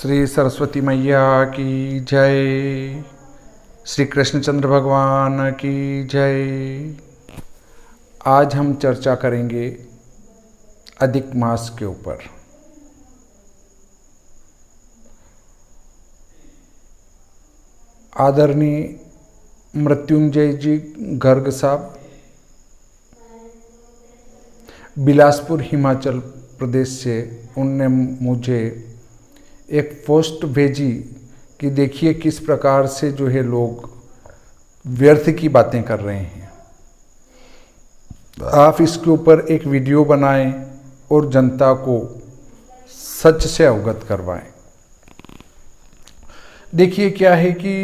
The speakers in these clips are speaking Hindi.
श्री सरस्वती मैया की जय। श्री कृष्णचंद्र भगवान की जय। आज हम चर्चा करेंगे अधिक मास के ऊपर। आदरणीय मृत्युंजय जी गर्ग साहब बिलासपुर हिमाचल प्रदेश से, उनने मुझे एक पोस्ट भेजी कि देखिए किस प्रकार से जो है लोग व्यर्थ की बातें कर रहे हैं, आप इसके ऊपर एक वीडियो बनाएं और जनता को सच से अवगत करवाएं। देखिए क्या है कि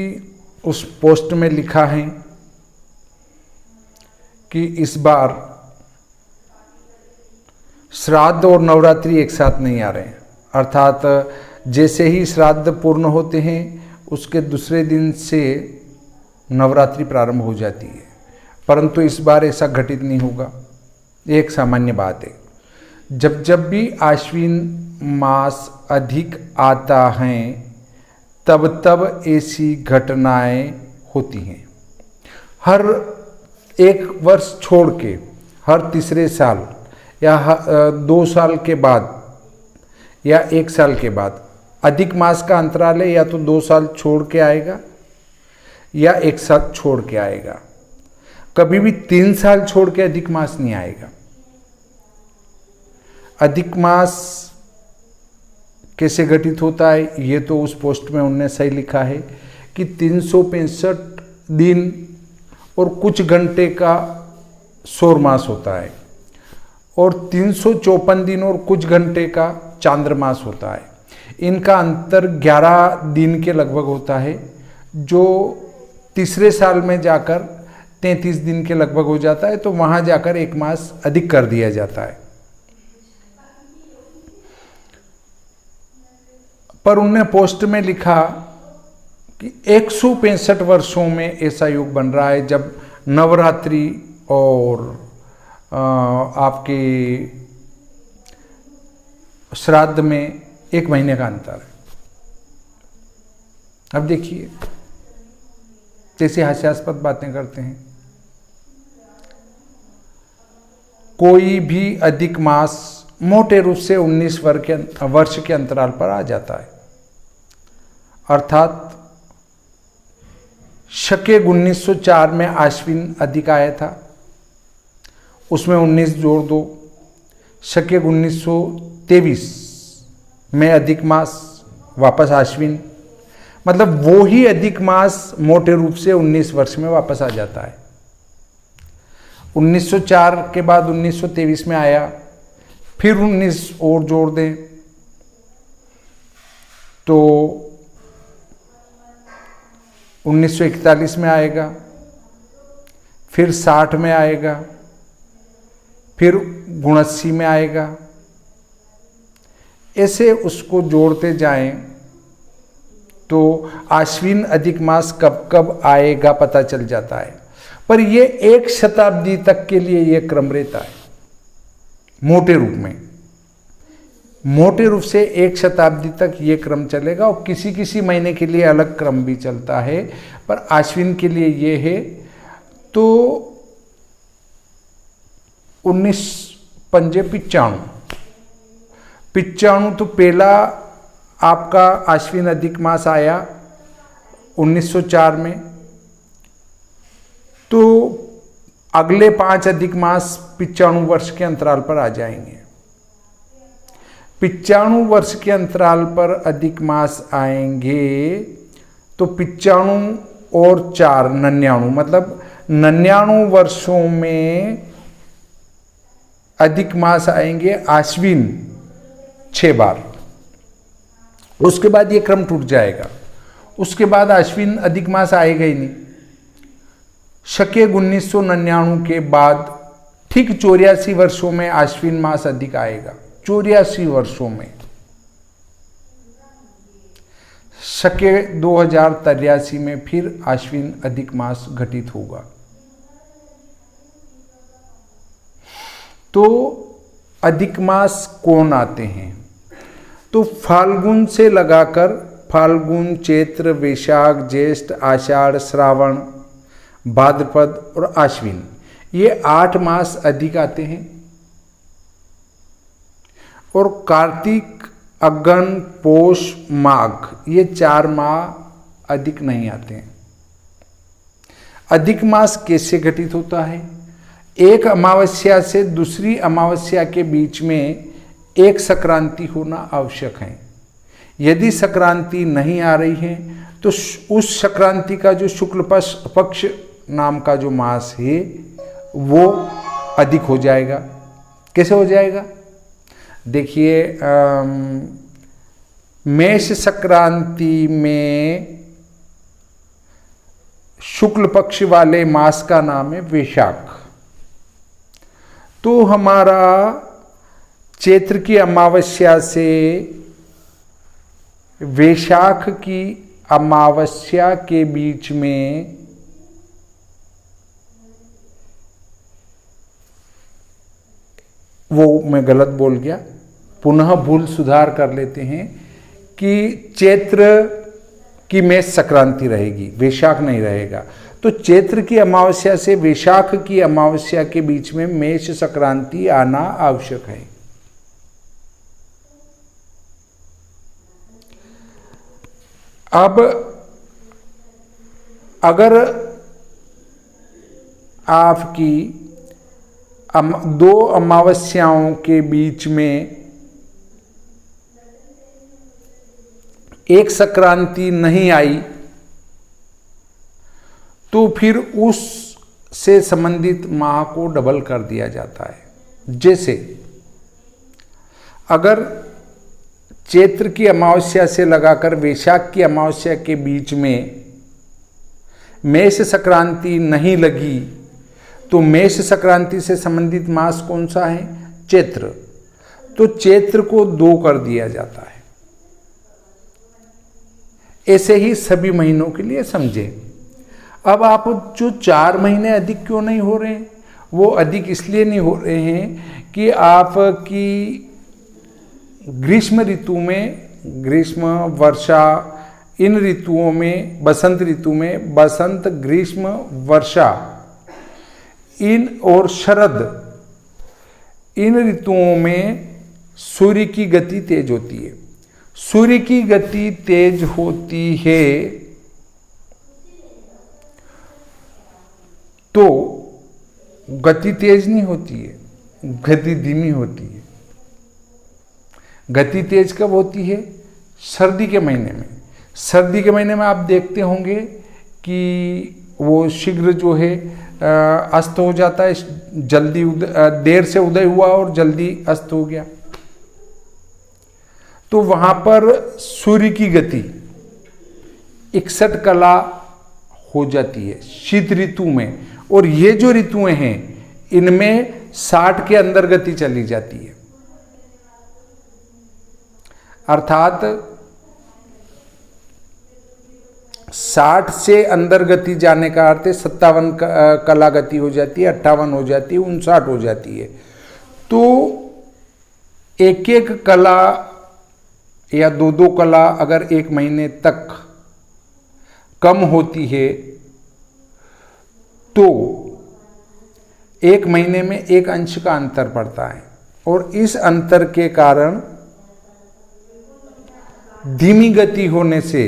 उस पोस्ट में लिखा है कि इस बार श्राद्ध और नवरात्रि एक साथ नहीं आ रहे हैं, अर्थात जैसे ही श्राद्ध पूर्ण होते हैं उसके दूसरे दिन से नवरात्रि प्रारंभ हो जाती है, परंतु इस बार ऐसा घटित नहीं होगा। ये एक सामान्य बात है। जब जब भी आश्विन मास अधिक आता है तब तब ऐसी घटनाएं होती हैं। हर एक वर्ष छोड़ के हर तीसरे साल या 2 साल के बाद या 1 साल के बाद अधिक मास का अंतराल है, या तो 2 साल छोड़ के आएगा या 1 साल छोड़ के आएगा। कभी भी 3 साल छोड़ के अधिक मास नहीं आएगा। अधिक मास कैसे घटित होता है, ये तो उस पोस्ट में उन्होंने सही लिखा है कि 365 दिन और कुछ घंटे का सौर मास होता है और 354 दिन और कुछ घंटे का चांद्रमास होता है। इनका अंतर 11 दिन के लगभग होता है, जो तीसरे साल में जाकर 33 दिन के लगभग हो जाता है, तो वहां जाकर 1 मास अधिक कर दिया जाता है। पर उन्होंने पोस्ट में लिखा कि 165 वर्षों में ऐसा योग बन रहा है जब नवरात्रि और आपके श्राद्ध में 1 महीने का अंतर है। अब देखिए जैसे हास्यास्पद बातें करते हैं, कोई भी अधिक मास मोटे रूप से 19 वर्ष के अंतराल पर आ जाता है, अर्थात शके 1904 में आश्विन अधिक आया था, उसमें 19 जोड़ दो, शके 1923 में अधिक मास वापस आश्विन, मतलब वो ही अधिक मास मोटे रूप से 19 वर्ष में वापस आ जाता है। 1904 के बाद 1923 में आया, फिर 19 और जोड़ दें तो 1941 में आएगा, फिर 60 में आएगा, फिर 79 में आएगा। ऐसे उसको जोड़ते जाएं तो आश्विन अधिक मास कब कब आएगा पता चल जाता है। पर ये 1 शताब्दी तक के लिए ये क्रम रहता है मोटे रूप में। मोटे रूप से 1 शताब्दी तक ये क्रम चलेगा और किसी किसी महीने के लिए अलग क्रम भी चलता है, पर आश्विन के लिए ये है। तो 19 पंजे 95 तो पहला आपका आश्विन अधिक मास आया 1904 में, तो अगले 5 अधिक मास 95 वर्ष के अंतराल पर आ जाएंगे। 95 वर्ष के अंतराल पर अधिक मास आएंगे तो 95 और 4 99, मतलब 99 वर्षों में अधिक मास आएंगे आश्विन 6 बार। उसके बाद ये क्रम टूट जाएगा, उसके बाद आश्विन अधिक मास आएगा ही नहीं। शके 1999 के बाद ठीक 84 वर्षों में आश्विन मास अधिक आएगा, 84 वर्षों में। शके 2083 में फिर आश्विन अधिक मास घटित होगा। तो अधिक मास कौन आते हैं? तो फाल्गुन से लगाकर फाल्गुन, चैत्र, वैशाख, ज्येष्ठ, आषाढ़, श्रावण, भाद्रपद और आश्विन, ये 8 मास अधिक आते हैं। और कार्तिक, अगन, पौष, माघ, ये 4 माह अधिक नहीं आते हैं। अधिक मास कैसे घटित होता है? एक अमावस्या से दूसरी अमावस्या के बीच में एक संक्रांति होना आवश्यक है। यदि संक्रांति नहीं आ रही है तो उस संक्रांति का जो शुक्ल पक्ष नाम का जो मास है वो अधिक हो जाएगा। कैसे हो जाएगा? देखिए, मेष संक्रांति में शुक्ल पक्ष वाले मास का नाम है वैशाख। तो हमारा चैत्र की अमावस्या से वैशाख की अमावस्या के बीच में वो मैं गलत बोल गया, पुनः भूल सुधार कर लेते हैं कि चैत्र की मेष संक्रांति रहेगी, वैशाख नहीं रहेगा। तो चैत्र की अमावस्या से वैशाख की अमावस्या के बीच में मेष संक्रांति आना आवश्यक है। अब अगर आपकी 2 अमावस्याओं के बीच में एक संक्रांति नहीं आई तो फिर उस से संबंधित माह को डबल कर दिया जाता है। जैसे अगर चैत्र की अमावस्या से लगाकर वैशाख की अमावस्या के बीच में मेष संक्रांति नहीं लगी तो मेष संक्रांति से संबंधित मास कौन सा है? चैत्र। तो चैत्र को 2 कर दिया जाता है। ऐसे ही सभी महीनों के लिए समझें। अब आप जो 4 महीने अधिक क्यों नहीं हो रहे हैं? वो अधिक इसलिए नहीं हो रहे हैं कि आपकी ग्रीष्म ऋतु में, ग्रीष्म, वर्षा, इन ऋतुओं में, बसंत ऋतु में, बसंत, ग्रीष्म, वर्षा, इन और शरद, इन ऋतुओं में सूर्य की गति तेज होती है। सूर्य की गति तेज होती है तो गति तेज नहीं होती है, गति धीमी होती है। गति तेज कब होती है? सर्दी के महीने में। सर्दी के महीने में आप देखते होंगे कि वो शीघ्र जो है अस्त हो जाता है, जल्दी देर से उदय हुआ और जल्दी अस्त हो गया। तो वहां पर सूर्य की गति 61 कला हो जाती है शीत ऋतु में। और ये जो ऋतुएं हैं इनमें 60 के अंदर गति चली जाती है। अर्थात 60 से अंदर गति जाने का अर्थ है 57 कला गति हो जाती है, 58 हो जाती है, 59 हो जाती है। तो एक एक कला या 2-2 कला अगर 1 महीने तक कम होती है तो 1 महीने में 1 अंश का अंतर पड़ता है। और इस अंतर के कारण धीमी गति होने से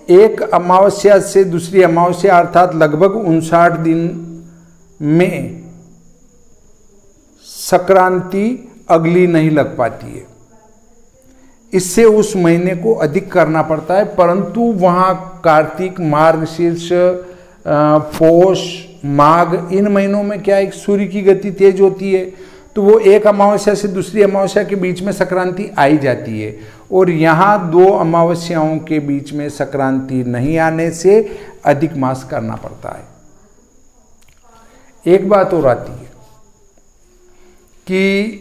एक अमावस्या से दूसरी अमावस्या अर्थात लगभग 59 दिन में संक्रांति अगली नहीं लग पाती है। इससे उस महीने को अधिक करना पड़ता है। परंतु वहाँ कार्तिक, मार्गशीर्ष, पौष, माघ, इन महीनों में क्या है, सूर्य की गति तेज होती है तो वो एक अमावस्या से दूसरी अमावस्या के बीच में संक्रांति आई जाती है। और यहाँ 2 अमावस्याओं के बीच में संक्रांति नहीं आने से अधिक मास करना पड़ता है। एक बात और आती है कि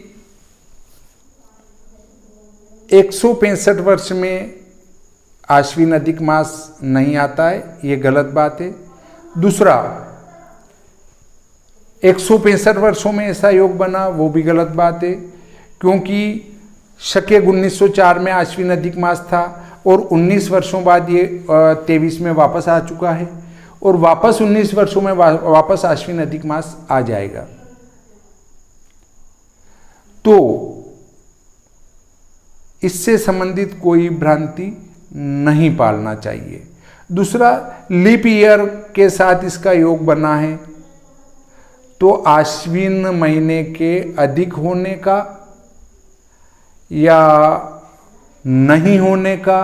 165 वर्ष में आश्विन अधिक मास नहीं आता है, ये गलत बात है। दूसरा, 165 वर्षों में ऐसा योग बना, वो भी गलत बात है। क्योंकि शके 1904 में आश्विन अधिक मास था और 19 वर्षों बाद ये 23 में वापस आ चुका है और वापस 19 वर्षों में वापस आश्विन अधिक मास आ जाएगा। तो इससे संबंधित कोई भ्रांति नहीं पालना चाहिए। दूसरा, लीप ईयर के साथ इसका योग बना है, तो आश्विन महीने के अधिक होने का या नहीं होने का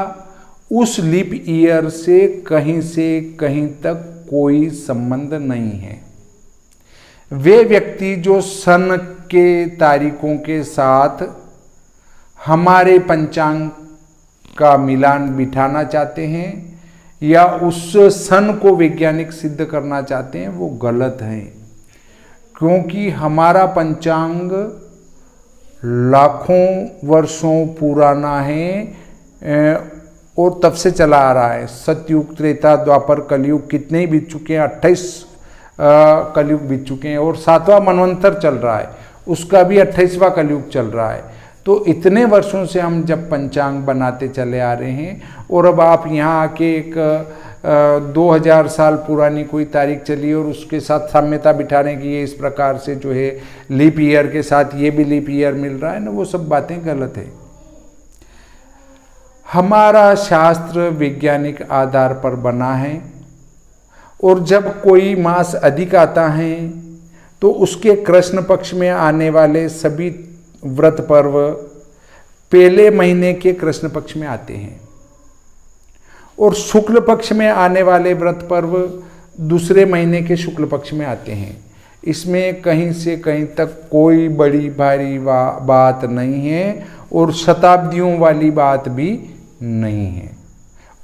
उस लीप ईयर से कहीं तक कोई संबंध नहीं है। वे व्यक्ति जो सन के तारीखों के साथ हमारे पंचांग का मिलान बिठाना चाहते हैं या उस सन को वैज्ञानिक सिद्ध करना चाहते हैं, वो गलत है, क्योंकि हमारा पंचांग लाखों वर्षों पुराना है और तब से चला आ रहा है। सतयुग, त्रेता, द्वापर, कलयुग कितने ही बीत चुके हैं, 28 कलयुग बीत चुके हैं और 7वां मनवंतर चल रहा है, उसका भी 28वां कलयुग चल रहा है। तो इतने वर्षों से हम जब पंचांग बनाते चले आ रहे हैं और अब आप यहाँ आके एक 2000 साल पुरानी कोई तारीख चली और उसके साथ साम्यता बिठाने की ये इस प्रकार से जो है लीप ईयर के साथ ये भी लीप ईयर मिल रहा है ना, वो सब बातें गलत है। हमारा शास्त्र वैज्ञानिक आधार पर बना है और जब कोई मास अधिक आता है तो उसके कृष्ण पक्ष में आने वाले सभी व्रत पर्व पहले महीने के कृष्ण पक्ष में आते हैं और शुक्ल पक्ष में आने वाले व्रत पर्व दूसरे महीने के शुक्ल पक्ष में आते हैं। इसमें कहीं से कहीं तक कोई बड़ी भारी बात नहीं है और शताब्दियों वाली बात भी नहीं है।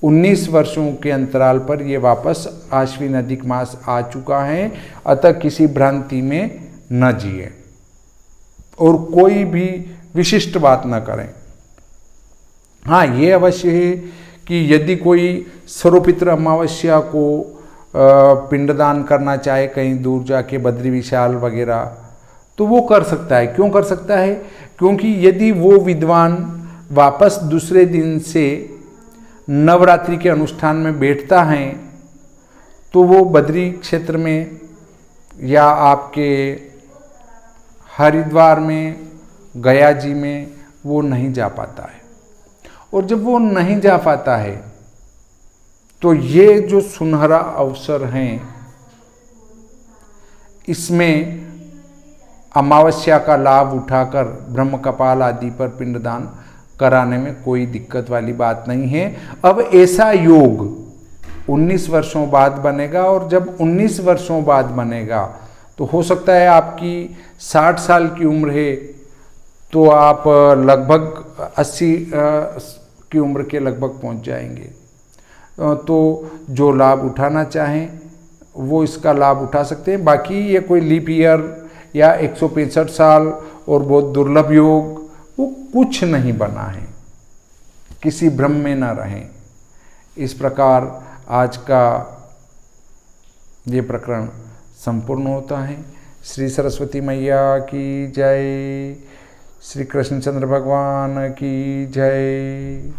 19 वर्षों के अंतराल पर ये वापस आश्विन अधिक मास आ चुका है, अतः किसी भ्रांति में न जिए और कोई भी विशिष्ट बात न करें। हाँ, ये अवश्य है कि यदि कोई सर्वपितृ अमावस्या को पिंडदान करना चाहे कहीं दूर जाके बद्री विशाल वगैरह, तो वो कर सकता है। क्यों कर सकता है? क्योंकि यदि वो विद्वान वापस दूसरे दिन से नवरात्रि के अनुष्ठान में बैठता है तो वो बद्री क्षेत्र में या आपके हरिद्वार में, गया जी में वो नहीं जा पाता है। और जब वो नहीं जा पाता है तो ये जो सुनहरा अवसर हैं, इसमें अमावस्या का लाभ उठाकर ब्रह्म कपाल आदि पर पिंडदान कराने में कोई दिक्कत वाली बात नहीं है। अब ऐसा योग 19 वर्षों बाद बनेगा और जब 19 वर्षों बाद बनेगा तो हो सकता है आपकी 60 साल की उम्र है तो आप लगभग 80 की उम्र के लगभग पहुंच जाएंगे। तो जो लाभ उठाना चाहें वो इसका लाभ उठा सकते हैं। बाकी ये कोई लीप ईयर या 165 साल और बहुत दुर्लभ योग, वो कुछ नहीं बना है। किसी भ्रम में न रहें। इस प्रकार आज का ये प्रकरण संपूर्ण होता है। श्री सरस्वती मैया की जय, श्री कृष्णचंद्र भगवान की जय।